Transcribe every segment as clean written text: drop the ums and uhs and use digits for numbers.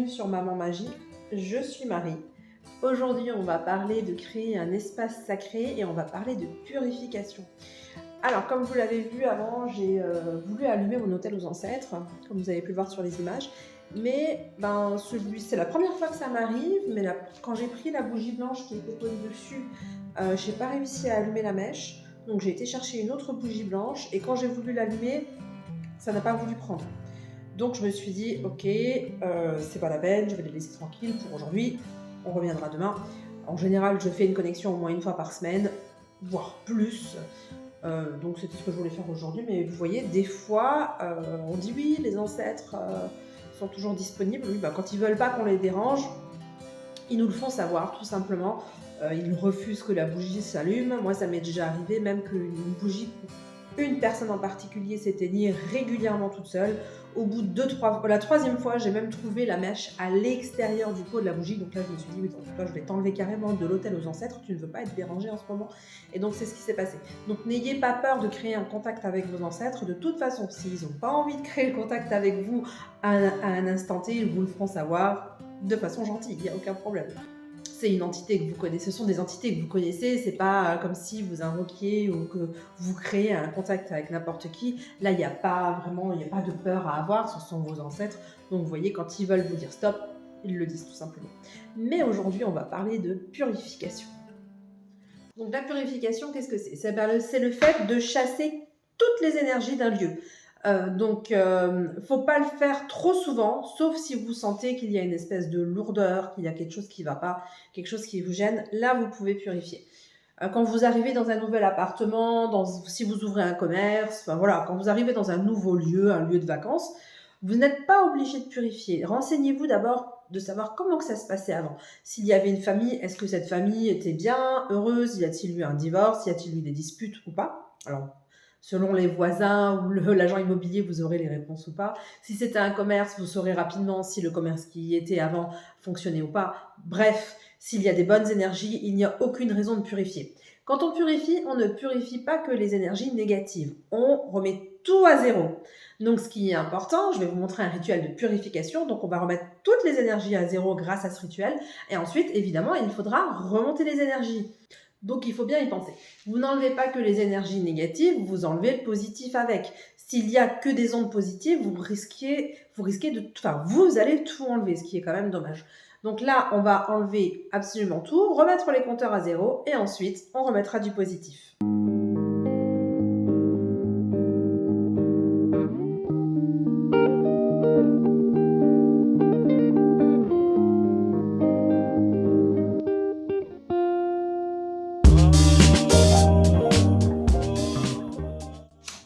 bienvenue sur Maman Magie, je suis Marie. Aujourd'hui, on va parler de créer un espace sacré et on va parler de purification. Alors, comme vous l'avez vu avant, j'ai voulu allumer mon autel aux ancêtres, comme vous avez pu le voir sur les images. Mais c'est la première fois que ça m'arrive, mais quand j'ai pris la bougie blanche qui était posée dessus, j'ai pas réussi à allumer la mèche. Donc j'ai été chercher une autre bougie blanche et quand j'ai voulu l'allumer, ça n'a pas voulu prendre. Donc je me suis dit, ok, c'est pas la peine, je vais les laisser tranquilles pour aujourd'hui, on reviendra demain. En général, je fais une connexion au moins une fois par semaine, voire plus. Donc c'était ce que je voulais faire aujourd'hui, mais vous voyez, des fois, on dit oui, les ancêtres sont toujours disponibles. Oui, quand ils veulent pas qu'on les dérange, ils nous le font savoir, tout simplement. Ils refusent que la bougie s'allume. Moi, ça m'est déjà arrivé, même qu'une bougie pour une personne en particulier s'éteignait régulièrement toute seule. Au bout de la troisième fois, j'ai même trouvé la mèche à l'extérieur du pot de la bougie. Donc là, je me suis dit, oui, toi, je vais t'enlever carrément de l'autel aux ancêtres. Tu ne veux pas être dérangé en ce moment. Et donc, c'est ce qui s'est passé. Donc, n'ayez pas peur de créer un contact avec vos ancêtres. De toute façon, s'ils n'ont pas envie de créer le contact avec vous à un instant T, ils vous le feront savoir de façon gentille. Il n'y a aucun problème. C'est une entité que vous connaissez, ce sont des entités que vous connaissez, c'est pas comme si vous invoquiez ou que vous créez un contact avec n'importe qui. Là, il n'y a pas de peur à avoir, ce sont vos ancêtres. Donc vous voyez, quand ils veulent vous dire stop, ils le disent tout simplement. Mais aujourd'hui, on va parler de purification. Donc la purification, qu'est-ce que c'est ? C'est le fait de chasser toutes les énergies d'un lieu. Faut pas le faire trop souvent, sauf si vous sentez qu'il y a une espèce de lourdeur, qu'il y a quelque chose qui va pas, quelque chose qui vous gêne. Là, vous pouvez purifier. Quand vous arrivez dans un nouvel appartement, si vous ouvrez un commerce, quand vous arrivez dans un nouveau lieu, un lieu de vacances, vous n'êtes pas obligé de purifier. Renseignez-vous d'abord de savoir comment que ça se passait avant. S'il y avait une famille, est-ce que cette famille était bien, heureuse ? Y a-t-il eu un divorce ? Y a-t-il eu des disputes ou pas ? Alors, selon les voisins ou l'agent immobilier, vous aurez les réponses ou pas. Si c'était un commerce, vous saurez rapidement si le commerce qui y était avant fonctionnait ou pas. Bref, s'il y a des bonnes énergies, il n'y a aucune raison de purifier. Quand on purifie, on ne purifie pas que les énergies négatives. On remet tout à zéro. Donc, ce qui est important, je vais vous montrer un rituel de purification. Donc, on va remettre toutes les énergies à zéro grâce à ce rituel. Et ensuite, évidemment, il faudra remonter les énergies. Donc, il faut bien y penser. Vous n'enlevez pas que les énergies négatives, vous enlevez le positif avec. S'il n'y a que des ondes positives, vous allez tout enlever, ce qui est quand même dommage. Donc là, on va enlever absolument tout, remettre les compteurs à zéro et ensuite, on remettra du positif.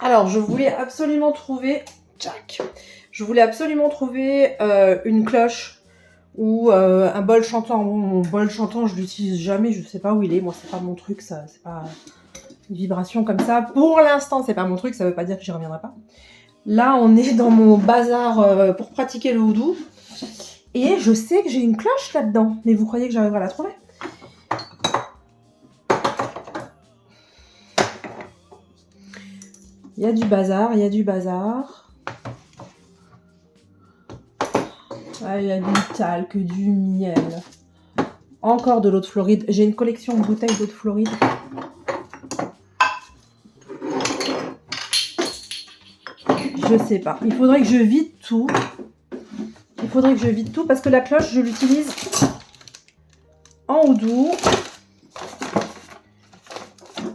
Alors, je voulais absolument trouver une cloche ou un bol chantant. Mon bol chantant, je l'utilise jamais, je sais pas où il est. Moi, c'est pas mon truc, ça, c'est pas une vibration comme ça. Pour l'instant, c'est pas mon truc, ça veut pas dire que j'y reviendrai pas. Là, on est dans mon bazar pour pratiquer le houdou. Et je sais que j'ai une cloche là-dedans. Mais vous croyez que j'arriverai à la trouver ? Il y a du bazar. Il y a du talc, du miel. Encore de l'eau de Floride. J'ai une collection de bouteilles d'eau de Floride. Je sais pas. Il faudrait que je vide tout. Parce que la cloche, je l'utilise en houdou.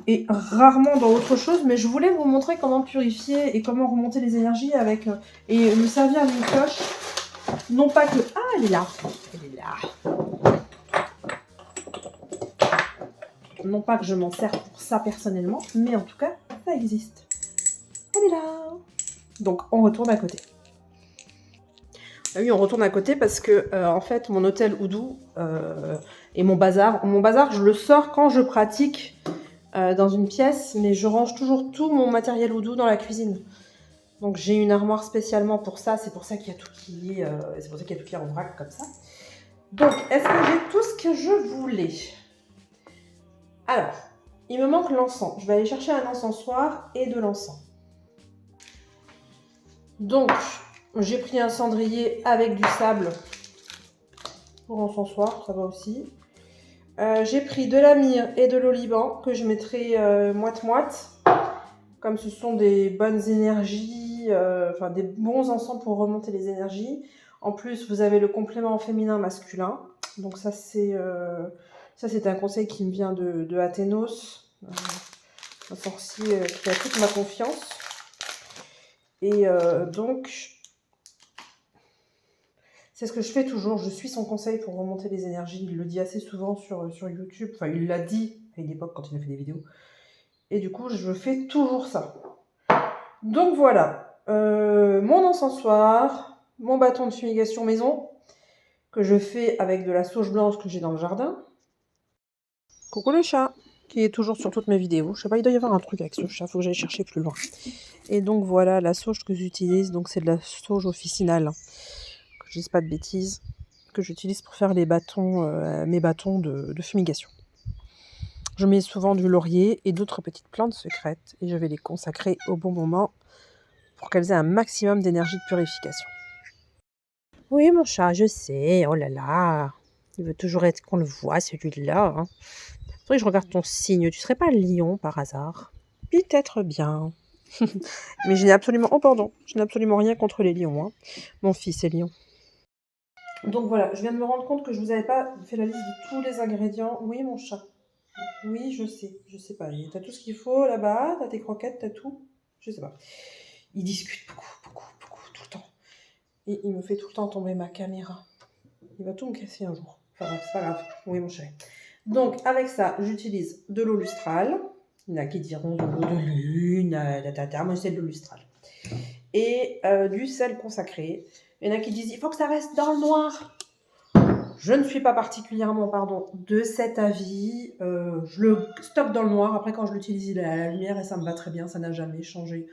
Et rarement dans autre chose, mais je voulais vous montrer comment purifier et comment remonter les énergies avec et me servir d'une cloche. Non pas que... Ah, elle est là. Non pas que je m'en sers pour ça personnellement, mais en tout cas, ça existe. Elle est là. Donc, on retourne à côté. Oui, on retourne à côté parce que, en fait, mon hôtel houdou et mon bazar, je le sors quand je pratique dans une pièce, mais je range toujours tout mon matériel houdou dans la cuisine. Donc j'ai une armoire spécialement pour ça, c'est pour ça qu'il y a tout qui est en vrac comme ça. Donc, est-ce que j'ai tout ce que je voulais ? Alors, il me manque l'encens. Je vais aller chercher un encensoir et de l'encens. Donc, j'ai pris un cendrier avec du sable pour encensoir, ça va aussi. J'ai pris de la myrrhe et de l'oliban que je mettrai moite-moite. Comme ce sont des bonnes énergies, enfin des bons encens pour remonter les énergies. En plus, vous avez le complément féminin-masculin. Donc ça, c'est un conseil qui me vient de Athénos, un sorcier qui a toute ma confiance. Et donc, c'est ce que je fais toujours. Je suis son conseil pour remonter les énergies. Il le dit assez souvent sur YouTube. Enfin, il l'a dit à une époque quand il a fait des vidéos. Et du coup, je fais toujours ça. Donc voilà, mon encensoir, mon bâton de fumigation maison, que je fais avec de la sauge blanche que j'ai dans le jardin. Coucou le chat, qui est toujours sur toutes mes vidéos. Je sais pas, il doit y avoir un truc avec ce chat, faut que j'aille chercher plus loin. Et donc voilà, la sauge que j'utilise, donc c'est de la sauge officinale, que je dise pas de bêtises, que j'utilise pour faire les bâtons, mes bâtons de fumigation. Je mets souvent du laurier et d'autres petites plantes secrètes, et je vais les consacrer au bon moment pour qu'elles aient un maximum d'énergie de purification. Oui, mon chat, je sais. Oh là là. Il veut toujours être qu'on le voit, celui-là. Hein. Faudrait que je regarde ton signe. Tu serais pas lion par hasard? Peut-être bien. Mais je n'ai absolument... Oh, pardon. Je n'ai absolument rien contre les lions. Hein. Mon fils est lion. Donc voilà, je viens de me rendre compte que je vous avais pas fait la liste de tous les ingrédients. Oui, mon chat. Oui, je sais. Je sais pas. T'as tout ce qu'il faut là-bas. T'as tes croquettes, t'as tout. Je sais pas. Il discute beaucoup, tout le temps. Et il me fait tout le temps tomber ma caméra. Il va tout me casser un jour. Enfin bref, c'est pas grave. Oui, mon chéri. Donc, avec ça, j'utilise de l'eau lustrale. Il y en a qui diront de l'eau de lune, moi c'est de l'eau lustrale. Et du sel consacré. Il y en a qui disent, il faut que ça reste dans le noir. Je ne suis pas particulièrement, de cet avis. Je le stocke dans le noir. Après, quand je l'utilise, il est à la lumière et ça me va très bien. Ça n'a jamais changé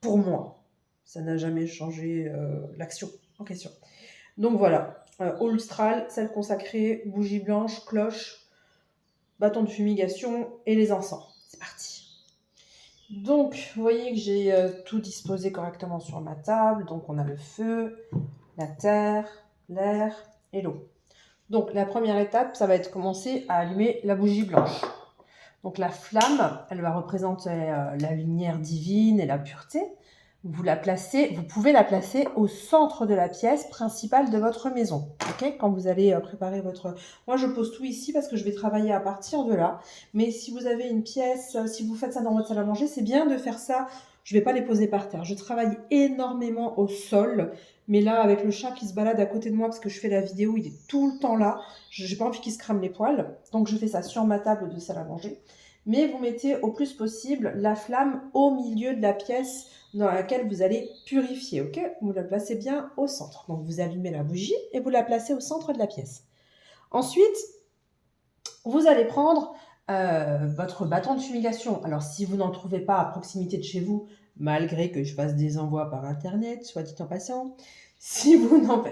pour moi. Ça n'a jamais changé l'action en question. Donc voilà, eau lustrale, sel consacré, bougie blanche, cloche, bâton de fumigation et les encens. C'est parti. Donc, vous voyez que j'ai tout disposé correctement sur ma table. Donc, on a le feu, la terre, l'air et l'eau. Donc, la première étape, ça va être commencer à allumer la bougie blanche. Donc, la flamme, elle va représenter la lumière divine et la pureté. Vous pouvez la placer au centre de la pièce principale de votre maison. Okay, quand vous allez préparer votre... Moi, je pose tout ici parce que je vais travailler à partir de là. Mais si vous avez une pièce, si vous faites ça dans votre salle à manger, c'est bien de faire ça. Je ne vais pas les poser par terre. Je travaille énormément au sol. Mais là, avec le chat qui se balade à côté de moi parce que je fais la vidéo, il est tout le temps là. Je n'ai pas envie qu'il se crame les poils. Donc, je fais ça sur ma table de salle à manger. Mais vous mettez au plus possible la flamme au milieu de la pièce dans laquelle vous allez purifier, ok? Vous la placez bien au centre. Donc, vous allumez la bougie et vous la placez au centre de la pièce. Ensuite, vous allez prendre votre bâton de fumigation. Alors, si vous n'en trouvez pas à proximité de chez vous, malgré que je fasse des envois par Internet, soit dit en passant, si vous n'en...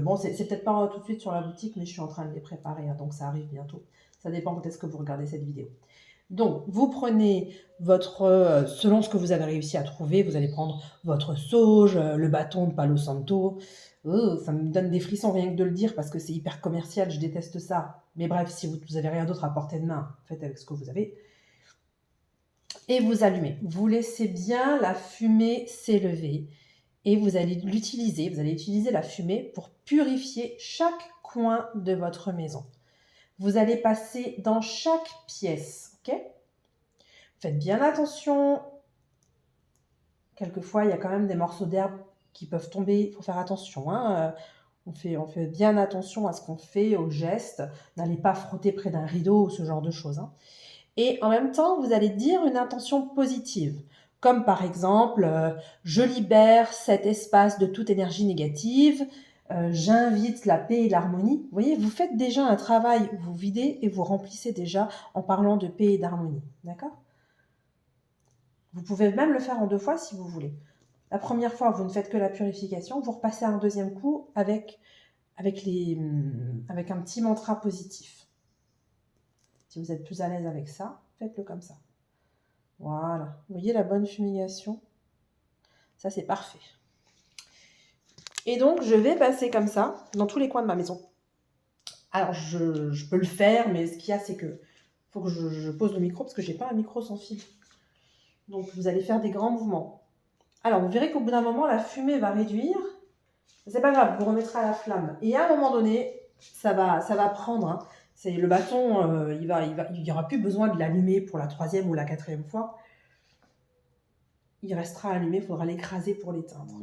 Bon, c'est peut-être pas tout de suite sur la boutique, mais je suis en train de les préparer, hein, donc ça arrive bientôt. Ça dépend peut-être que vous regardez cette vidéo. Donc, vous prenez selon ce que vous avez réussi à trouver, vous allez prendre votre sauge, le bâton de Palo Santo. Ça me donne des frissons rien que de le dire parce que c'est hyper commercial, je déteste ça. Mais bref, si vous n'avez rien d'autre à portée de main, faites avec ce que vous avez. Et vous allumez. Vous laissez bien la fumée s'élever et vous allez utiliser la fumée pour purifier chaque coin de votre maison. Vous allez passer dans chaque pièce, ok ? Faites bien attention. Quelquefois, il y a quand même des morceaux d'herbe qui peuvent tomber. Il faut faire attention. Hein. On fait bien attention à ce qu'on fait, aux gestes. N'allez pas frotter près d'un rideau ou ce genre de choses. Hein. Et en même temps, vous allez dire une intention positive. Comme par exemple, je libère cet espace de toute énergie négative. J'invite la paix et l'harmonie. Vous voyez, vous faites déjà un travail, vous videz et vous remplissez déjà en parlant de paix et d'harmonie. D'accord ? Vous pouvez même le faire en 2 fois si vous voulez. La première fois, vous ne faites que la purification. Vous repassez un deuxième coup avec un petit mantra positif. Si vous êtes plus à l'aise avec ça, faites-le comme ça. Voilà. Vous voyez la bonne fumigation? Ça, c'est parfait. Et donc, je vais passer comme ça dans tous les coins de ma maison. Alors, je peux le faire, mais ce qu'il y a, c'est que faut que je pose le micro parce que j'ai pas un micro sans fil. Donc, vous allez faire des grands mouvements. Alors, vous verrez qu'au bout d'un moment, la fumée va réduire. C'est pas grave, vous remettrez à la flamme. Et à un moment donné, ça va prendre. Hein. C'est le bâton, il y aura plus besoin de l'allumer pour la 3e ou la 4e fois. Il restera allumé, il faudra l'écraser pour l'éteindre.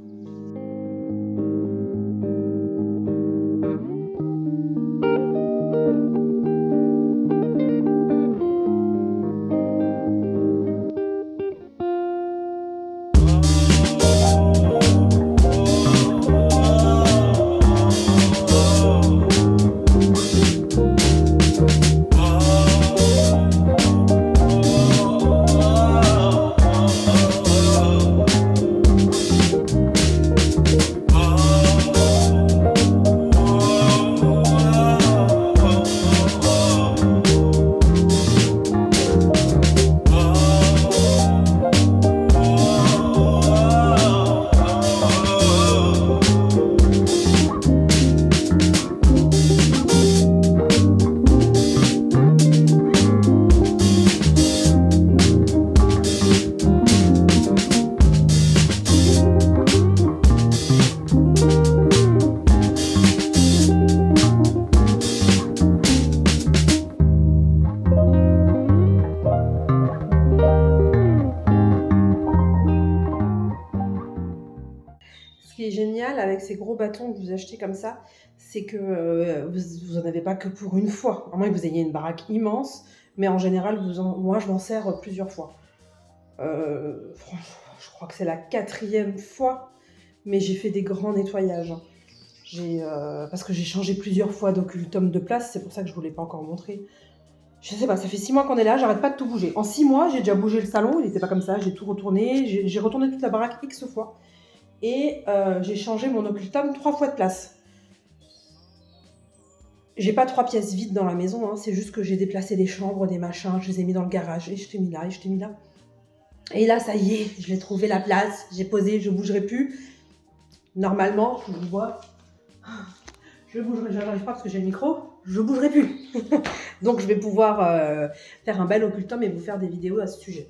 Ce qui est génial avec ces gros bâtons que vous achetez comme ça, c'est que vous n'en avez pas que pour une fois. À moins que vous ayez une baraque immense, mais en général, moi, je m'en sers plusieurs fois. Je crois que c'est la 4e fois, mais j'ai fait des grands nettoyages. Parce que j'ai changé plusieurs fois d'occultum de place, c'est pour ça que je ne vous l'ai pas encore montré. Je sais pas, ça fait 6 mois qu'on est là, j'arrête pas de tout bouger. En 6 mois, j'ai déjà bougé le salon, il n'était pas comme ça, j'ai tout retourné, j'ai retourné toute la baraque X fois. Et j'ai changé mon occultum 3 fois de place. J'ai pas 3 pièces vides dans la maison, hein, c'est juste que j'ai déplacé des chambres, des machins, je les ai mis dans le garage, et je t'ai mis là, et je t'ai mis là. Et là, ça y est, je l'ai trouvé la place, j'ai posé, je bougerai plus. Normalement, je vous vois, je bougerai, j'arrive pas parce que j'ai le micro, je bougerai plus. Donc je vais pouvoir faire un bel occultum et vous faire des vidéos à ce sujet.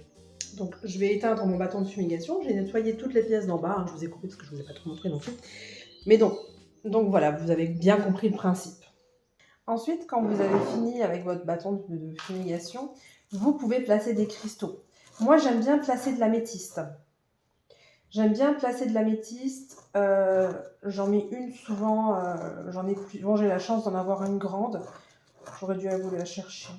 Donc je vais éteindre mon bâton de fumigation, j'ai nettoyé toutes les pièces d'en bas, hein, je vous ai coupé parce que je ne vous ai pas trop montré non plus. Mais donc voilà, vous avez bien compris le principe. Ensuite, quand vous avez fini avec votre bâton de fumigation, vous pouvez placer des cristaux. Moi, j'aime bien placer de l'améthyste. J'aime bien placer de l'améthyste. J'en mets une souvent. J'en ai plus. Bon, j'ai la chance d'en avoir une grande. J'aurais dû aller la chercher.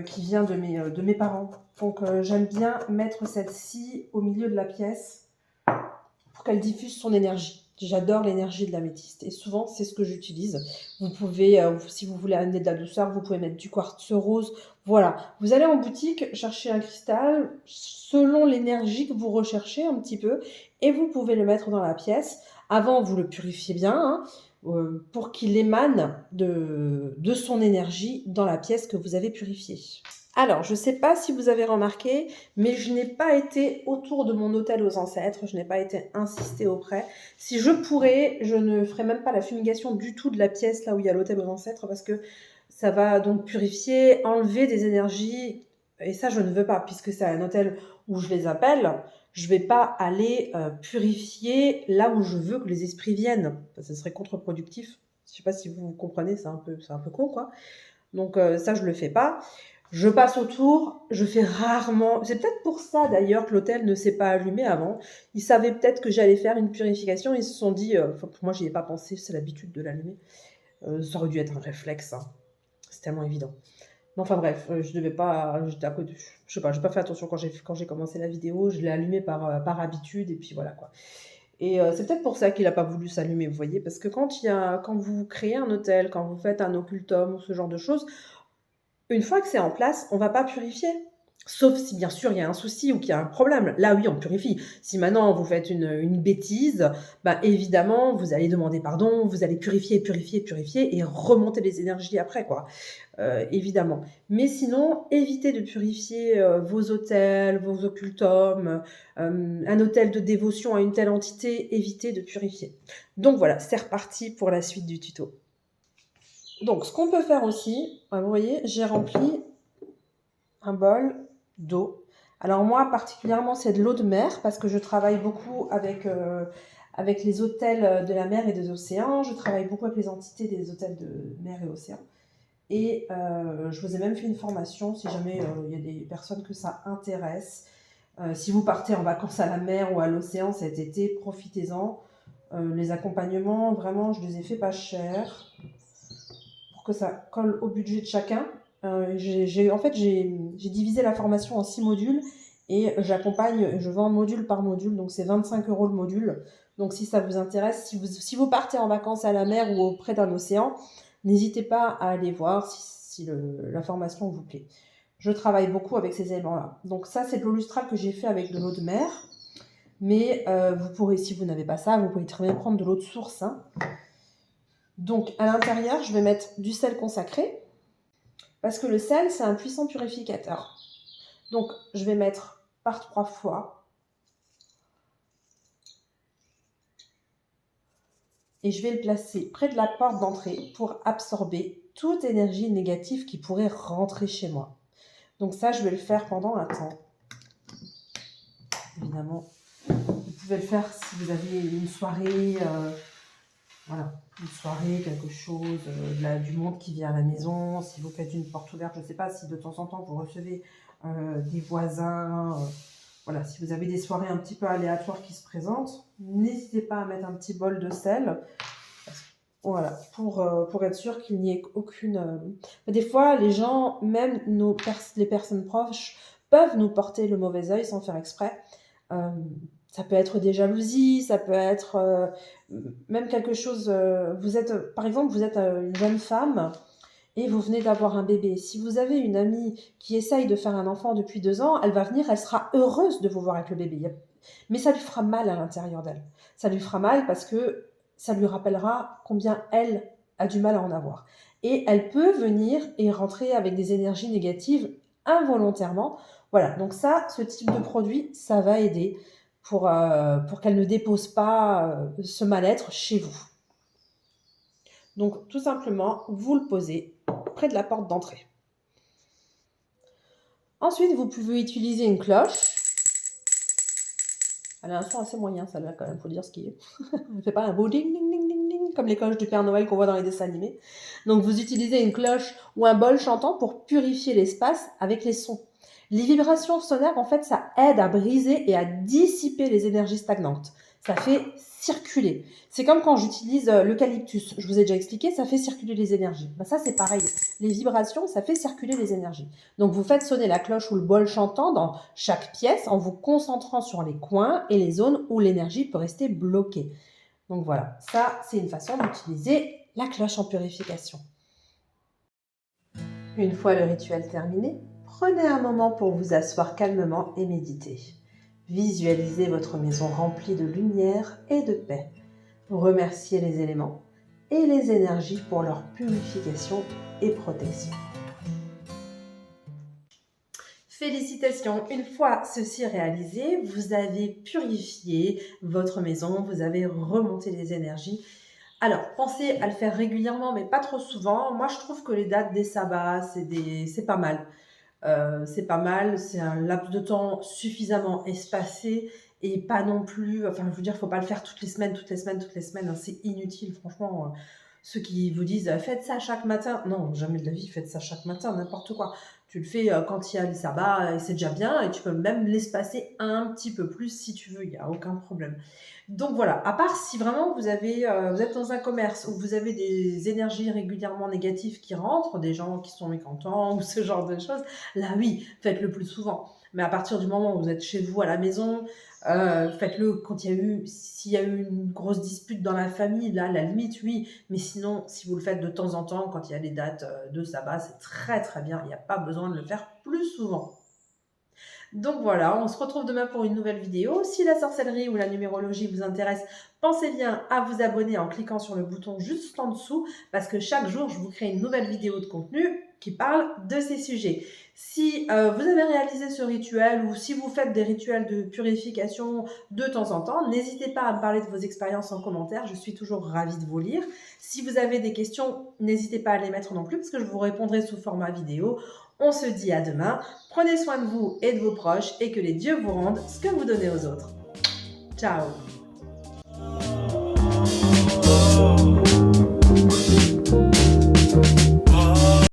Qui vient de mes parents. Donc, j'aime bien mettre celle-ci au milieu de la pièce pour qu'elle diffuse son énergie. J'adore l'énergie de l'améthyste et souvent c'est ce que j'utilise. Vous pouvez, si vous voulez amener de la douceur, vous pouvez mettre du quartz rose. Voilà, vous allez en boutique chercher un cristal selon l'énergie que vous recherchez un petit peu et vous pouvez le mettre dans la pièce. Avant, vous le purifiez bien hein, pour qu'il émane de son énergie dans la pièce que vous avez purifiée. Alors, je ne sais pas si vous avez remarqué, mais je n'ai pas été autour de mon autel aux ancêtres, je n'ai pas été insistée auprès. Si je pourrais, je ne ferais même pas la fumigation du tout de la pièce là où il y a l'autel aux ancêtres parce que ça va donc purifier, enlever des énergies et ça je ne veux pas puisque c'est un autel où je les appelle. Je ne vais pas aller purifier là où je veux que les esprits viennent. Ça serait contre-productif. Je ne sais pas si vous comprenez, c'est un peu con quoi. Donc ça je ne le fais pas. Je passe autour, je fais rarement... C'est peut-être pour ça d'ailleurs que l'hôtel ne s'est pas allumé avant. Ils savaient peut-être que j'allais faire une purification. Ils se sont dit... pour moi, j'y ai pas pensé, c'est l'habitude de l'allumer. Ça aurait dû être un réflexe. Hein. C'est tellement évident. Mais enfin bref, je devais pas... J'étais à côté... Je sais pas, j'ai pas fait attention quand j'ai commencé la vidéo. Je l'ai allumé par habitude et puis voilà quoi. Et c'est peut-être pour ça qu'il n'a pas voulu s'allumer, vous voyez. Parce que quand vous créez un hôtel, quand vous faites un occultum ou ce genre de choses... Une fois que c'est en place, on ne va pas purifier. Sauf si, bien sûr, il y a un souci ou qu'il y a un problème. Là, oui, on purifie. Si maintenant, vous faites une bêtise, bah, évidemment, vous allez demander pardon, vous allez purifier et remonter les énergies après, quoi. Évidemment. Mais sinon, évitez de purifier vos hôtels, vos occultums, un hôtel de dévotion à une telle entité, évitez de purifier. Donc voilà, c'est reparti pour la suite du tuto. Donc, ce qu'on peut faire aussi, vous voyez, j'ai rempli un bol d'eau. Alors moi, particulièrement, c'est de l'eau de mer parce que je travaille beaucoup avec les hôtels de la mer et des océans. Je travaille beaucoup avec les entités des hôtels de mer et océans. Et je vous ai même fait une formation si jamais il y a des personnes que ça intéresse. Si vous partez en vacances à la mer ou à l'océan cet été, profitez-en. Les accompagnements, vraiment, je les ai fait pas cher pour que ça colle au budget de chacun. En fait, j'ai divisé la formation en 6 modules et j'accompagne, je vends module par module, donc c'est 25 € le module. Donc si ça vous intéresse, si vous partez en vacances à la mer ou auprès d'un océan, n'hésitez pas à aller voir si la formation vous plaît. Je travaille beaucoup avec ces éléments-là. Donc ça, c'est de l'eau lustrale que j'ai fait avec de l'eau de mer. Mais vous pourrez, si vous n'avez pas ça, vous pouvez très bien prendre de l'eau de source. Hein. Donc à l'intérieur, je vais mettre du sel consacré. Parce que le sel, c'est un puissant purificateur. Donc, je vais mettre par 3 fois. Et je vais le placer près de la porte d'entrée pour absorber toute énergie négative qui pourrait rentrer chez moi. Donc ça, je vais le faire pendant un temps. Évidemment, vous pouvez le faire si vous avez une soirée, voilà, une soirée, quelque chose, du monde qui vient à la maison, si vous faites une porte ouverte, je ne sais pas, si de temps en temps vous recevez des voisins, voilà, si vous avez des soirées un petit peu aléatoires qui se présentent, n'hésitez pas à mettre un petit bol de sel, voilà, pour être sûr qu'il n'y ait aucune... Des fois, les gens, même les personnes proches, peuvent nous porter le mauvais œil sans faire exprès. Ça peut être des jalousies, ça peut être même quelque chose... par exemple, vous êtes une jeune femme et vous venez d'avoir un bébé. Si vous avez une amie qui essaye de faire un enfant depuis 2 ans, elle va venir, elle sera heureuse de vous voir avec le bébé. Mais ça lui fera mal à l'intérieur d'elle. Ça lui fera mal parce que ça lui rappellera combien elle a du mal à en avoir. Et elle peut venir et rentrer avec des énergies négatives involontairement. Voilà, donc ça, ce type de produit, ça va aider pour qu'elle ne dépose pas ce mal-être chez vous. Donc tout simplement, vous le posez près de la porte d'entrée. Ensuite, vous pouvez utiliser une cloche. Elle a un son assez moyen, celle-là, quand même, il faut dire ce qui est. Elle ne fait pas un beau ding, ding, ding, ding, ding, comme les cloches du Père Noël qu'on voit dans les dessins animés. Donc, vous utilisez une cloche ou un bol chantant pour purifier l'espace avec les sons. Les vibrations sonores, en fait, ça aide à briser et à dissiper les énergies stagnantes. Ça fait circuler. C'est comme quand j'utilise l'eucalyptus. Je vous ai déjà expliqué, ça fait circuler les énergies. Ben ça, c'est pareil. Les vibrations, ça fait circuler les énergies. Donc, vous faites sonner la cloche ou le bol chantant dans chaque pièce en vous concentrant sur les coins et les zones où l'énergie peut rester bloquée. Donc, voilà. Ça, c'est une façon d'utiliser la cloche en purification. Une fois le rituel terminé, prenez un moment pour vous asseoir calmement et méditer. Visualisez votre maison remplie de lumière et de paix. Remerciez les éléments et les énergies pour leur purification et protection. Félicitations, une fois ceci réalisé, vous avez purifié votre maison, vous avez remonté les énergies. Alors, pensez à le faire régulièrement, mais pas trop souvent. Moi, je trouve que les dates des sabbats, c'est pas mal. C'est pas mal, c'est un laps de temps suffisamment espacé et pas non plus, enfin je veux dire, faut pas le faire toutes les semaines, hein, c'est inutile franchement. Ceux qui vous disent faites ça chaque matin, non, jamais de la vie, faites ça chaque matin, n'importe quoi. Tu le fais quand il y a les sabbats et c'est déjà bien et tu peux même l'espacer un petit peu plus si tu veux, il n'y a aucun problème. Donc voilà, à part si vraiment vous êtes dans un commerce où vous avez des énergies régulièrement négatives qui rentrent, des gens qui sont mécontents ou ce genre de choses, là oui, faites-le plus souvent. Mais à partir du moment où vous êtes chez vous à la maison, faites-le quand s'il y a eu une grosse dispute dans la famille, là, à la limite, oui. Mais sinon, si vous le faites de temps en temps, quand il y a des dates de sabbat, c'est très très bien. Il n'y a pas besoin de le faire plus souvent. Donc voilà, on se retrouve demain pour une nouvelle vidéo. Si la sorcellerie ou la numérologie vous intéresse, pensez bien à vous abonner en cliquant sur le bouton juste en dessous parce que chaque jour, je vous crée une nouvelle vidéo de contenu qui parle de ces sujets. Si vous avez réalisé ce rituel ou si vous faites des rituels de purification de temps en temps, n'hésitez pas à me parler de vos expériences en commentaire, je suis toujours ravie de vous lire. Si vous avez des questions, n'hésitez pas à les mettre non plus parce que je vous répondrai sous format vidéo. On se dit à demain, prenez soin de vous et de vos proches et que les dieux vous rendent ce que vous donnez aux autres. Ciao!